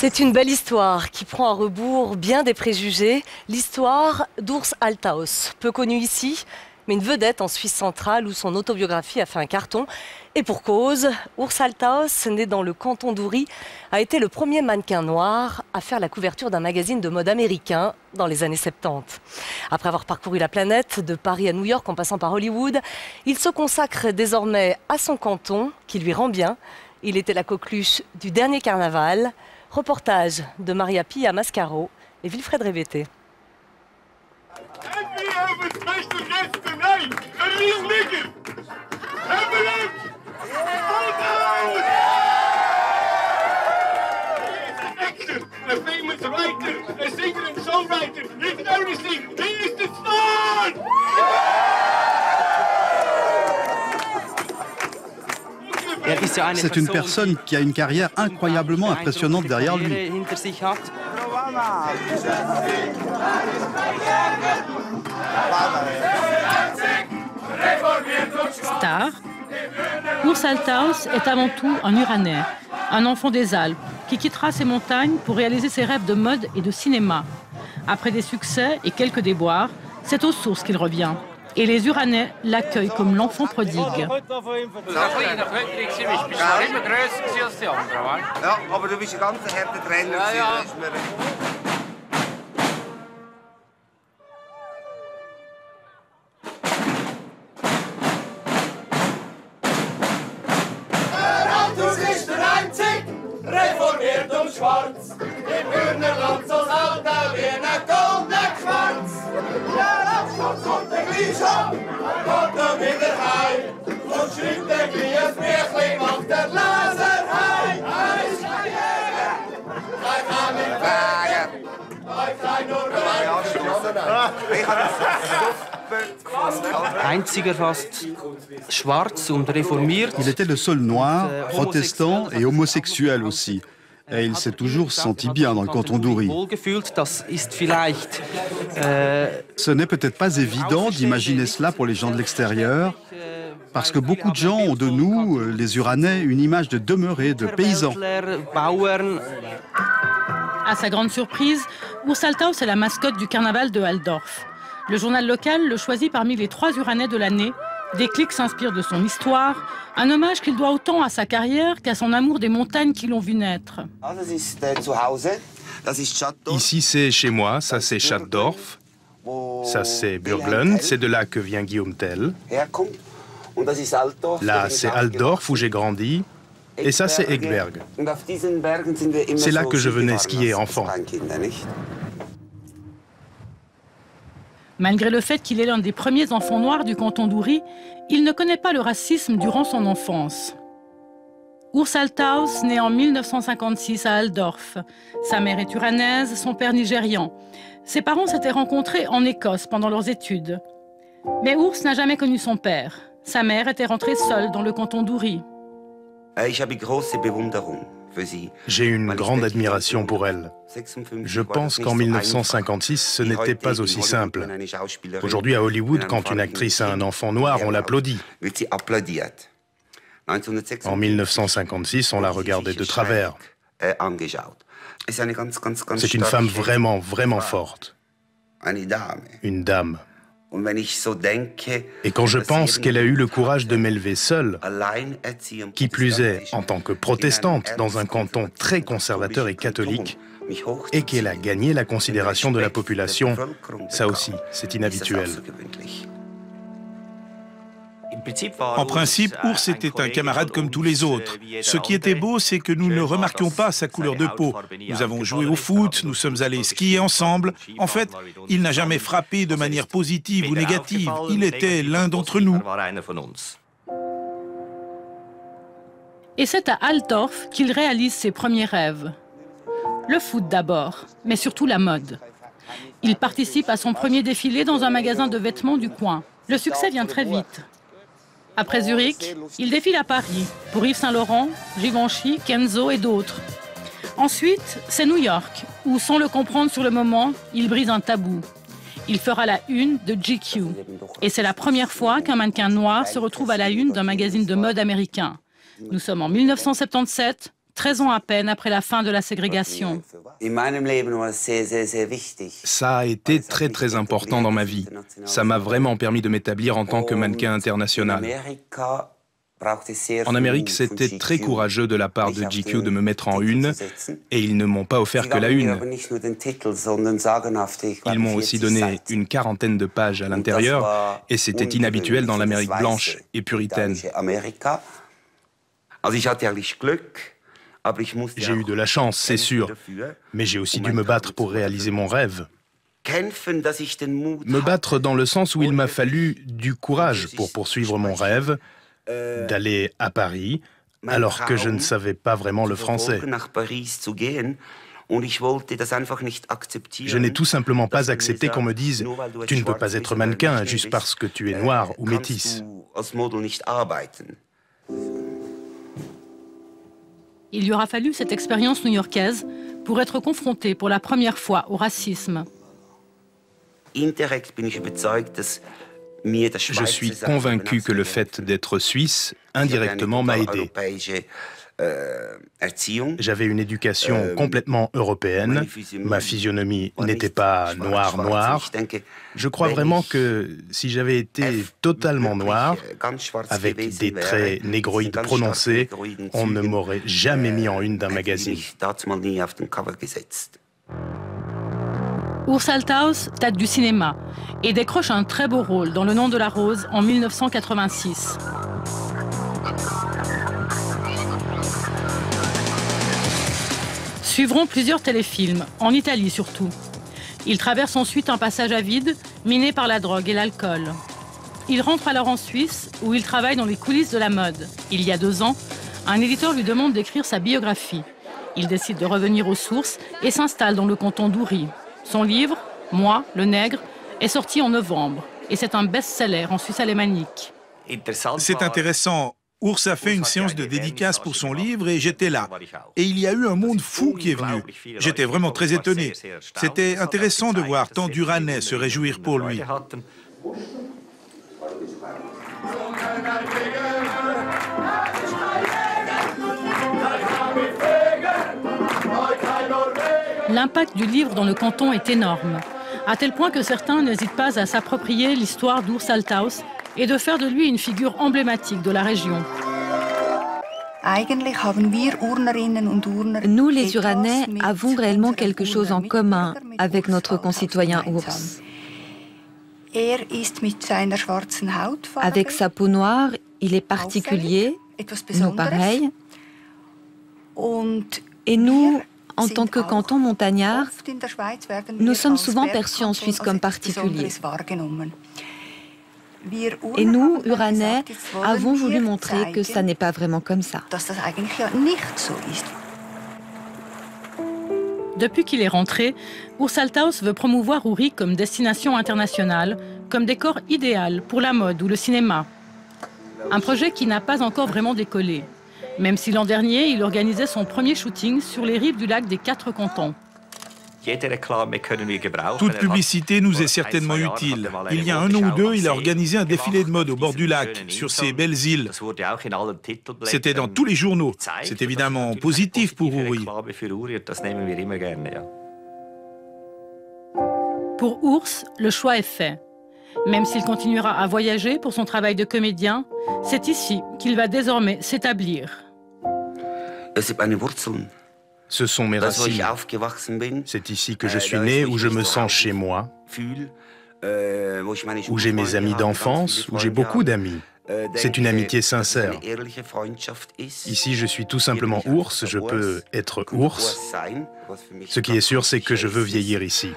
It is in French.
C'est une belle histoire qui prend à rebours bien des préjugés. L'histoire d'Urs Althaus, peu connu ici, mais une vedette en Suisse centrale où son autobiographie a fait un carton. Et pour cause, Urs Althaus, né dans le canton d'Uri, a été le premier mannequin noir à faire la couverture d'un magazine de mode américain dans les années 70. Après avoir parcouru la planète, de Paris à New York en passant par Hollywood, il se consacre désormais à son canton, qui lui rend bien. Il était la coqueluche du dernier carnaval. Reportage de Maria-Pia Mascaro et Wilfred Révété. C'est une personne qui a une carrière incroyablement impressionnante derrière lui. Star, Urs Althaus est avant tout un Uranais, un enfant des Alpes, qui quittera ses montagnes pour réaliser ses rêves de mode et de cinéma. Après des succès et quelques déboires, c'est aux sources qu'il revient. Et les Uranais l'accueillent comme l'enfant prodigue. Il était le seul noir, protestant et homosexuel aussi. Et il s'est toujours senti bien dans le canton d'Uri. Ce n'est peut-être pas évident d'imaginer cela pour les gens de l'extérieur, parce que beaucoup de gens ont de nous, les Uranais, une image de demeurés, de paysans. À sa grande surprise, Urs Althaus est la mascotte du carnaval de Altdorf. Le journal local le choisit parmi les 3 Uranais de l'année. Déclic s'inspire de son histoire, un hommage qu'il doit autant à sa carrière qu'à son amour des montagnes qui l'ont vu naître. Ici c'est chez moi, ça c'est Schattdorf, ça c'est Burglen, c'est de là que vient Guillaume Tell. Là c'est Altdorf où j'ai grandi, et ça c'est Egberg. C'est là que je venais skier enfant. Malgré le fait qu'il est l'un des premiers enfants noirs du canton d'Uri, il ne connaît pas le racisme durant son enfance. Urs Althaus naît en 1956 à Altdorf. Sa mère est uranaise, son père nigérian. Ses parents s'étaient rencontrés en Écosse pendant leurs études. Mais Urs n'a jamais connu son père. Sa mère était rentrée seule dans le canton d'Uri. J'ai une grande admiration pour elle. Je pense qu'en 1956, ce n'était pas aussi simple. Aujourd'hui, à Hollywood, quand une actrice a un enfant noir, on l'applaudit. En 1956, on la regardait de travers. C'est une femme vraiment, vraiment forte. Une dame. Et quand je pense qu'elle a eu le courage de m'élever seule, qui plus est en tant que protestante dans un canton très conservateur et catholique, et qu'elle a gagné la considération de la population, ça aussi, c'est inhabituel. En principe, Urs était un camarade comme tous les autres. Ce qui était beau, c'est que nous ne remarquions pas sa couleur de peau. Nous avons joué au foot, nous sommes allés skier ensemble. En fait, il n'a jamais frappé de manière positive ou négative. Il était l'un d'entre nous. Et c'est à Altdorf qu'il réalise ses premiers rêves. Le foot d'abord, mais surtout la mode. Il participe à son premier défilé dans un magasin de vêtements du coin. Le succès vient très vite. Après Zurich, il défile à Paris, pour Yves Saint Laurent, Givenchy, Kenzo et d'autres. Ensuite, c'est New York, où, sans le comprendre sur le moment, il brise un tabou. Il fera la une de GQ. Et c'est la première fois qu'un mannequin noir se retrouve à la une d'un magazine de mode américain. Nous sommes en 1977, 13 ans à peine après la fin de la ségrégation. Ça a été très très important dans ma vie. Ça m'a vraiment permis de m'établir en tant que mannequin international. En Amérique, c'était très courageux de la part de GQ de me mettre en une, et ils ne m'ont pas offert que la une. Ils m'ont aussi donné une quarantaine de pages à l'intérieur, et c'était inhabituel dans l'Amérique blanche et puritaine. J'ai eu de la chance, c'est sûr, mais j'ai aussi dû me battre pour réaliser mon rêve. Me battre dans le sens où il m'a fallu du courage pour poursuivre mon rêve, d'aller à Paris, alors que je ne savais pas vraiment le français. Je n'ai tout simplement pas accepté qu'on me dise « Tu ne peux pas être mannequin juste parce que tu es noir ou métisse ». Il lui aura fallu cette expérience new-yorkaise pour être confronté pour la première fois au racisme. Je suis convaincu que le fait d'être suisse, indirectement, m'a aidé. J'avais une éducation complètement européenne, ma physionomie n'était pas noire. Je crois vraiment que si j'avais été totalement noir, avec des traits négroïdes prononcés, on ne m'aurait jamais mis en une d'un magazine. Urs Althaus tâte du cinéma et décroche un très beau rôle dans Le Nom de la Rose en 1986. Suivront plusieurs téléfilms, en Italie surtout. Il traverse ensuite un passage à vide, miné par la drogue et l'alcool. Il rentre alors en Suisse, où il travaille dans les coulisses de la mode. Il y a 2 ans, un éditeur lui demande d'écrire sa biographie. Il décide de revenir aux sources et s'installe dans le canton d'Uri. Son livre, Moi, le nègre, est sorti en novembre et c'est un best-seller en Suisse alémanique. C'est intéressant. Urs a fait une séance de dédicace pour son livre et j'étais là. Et il y a eu un monde fou qui est venu. J'étais vraiment très étonné. C'était intéressant de voir tant d'Uranais se réjouir pour lui. L'impact du livre dans le canton est énorme, à tel point que certains n'hésitent pas à s'approprier l'histoire d'Urs Althaus et de faire de lui une figure emblématique de la région. Nous, les Uranais, avons réellement quelque chose en commun avec notre concitoyen Urs. Avec sa peau noire, il est particulier, nous pareil. Et nous, en tant que canton montagnard, nous sommes souvent perçus en Suisse comme particuliers. Et nous, Uranais, avons voulu montrer que ça n'est pas vraiment comme ça. Depuis qu'il est rentré, Urs Althaus veut promouvoir Uri comme destination internationale, comme décor idéal pour la mode ou le cinéma. Un projet qui n'a pas encore vraiment décollé, même si l'an dernier, il organisait son premier shooting sur les rives du lac des 4 cantons. Toute publicité nous est certainement utile. Il y a 1 an ou 2, il a organisé un défilé de mode au bord du lac, sur ces belles îles. C'était dans tous les journaux. C'est évidemment positif pour Uri. Pour Urs, le choix est fait. Même s'il continuera à voyager pour son travail de comédien, c'est ici qu'il va désormais s'établir. Ce sont mes racines. C'est ici que je suis né, où je me sens chez moi, où j'ai mes amis d'enfance, où j'ai beaucoup d'amis. C'est une amitié sincère. Ici, je suis tout simplement Urs, je peux être Urs. Ce qui est sûr, c'est que je veux vieillir ici.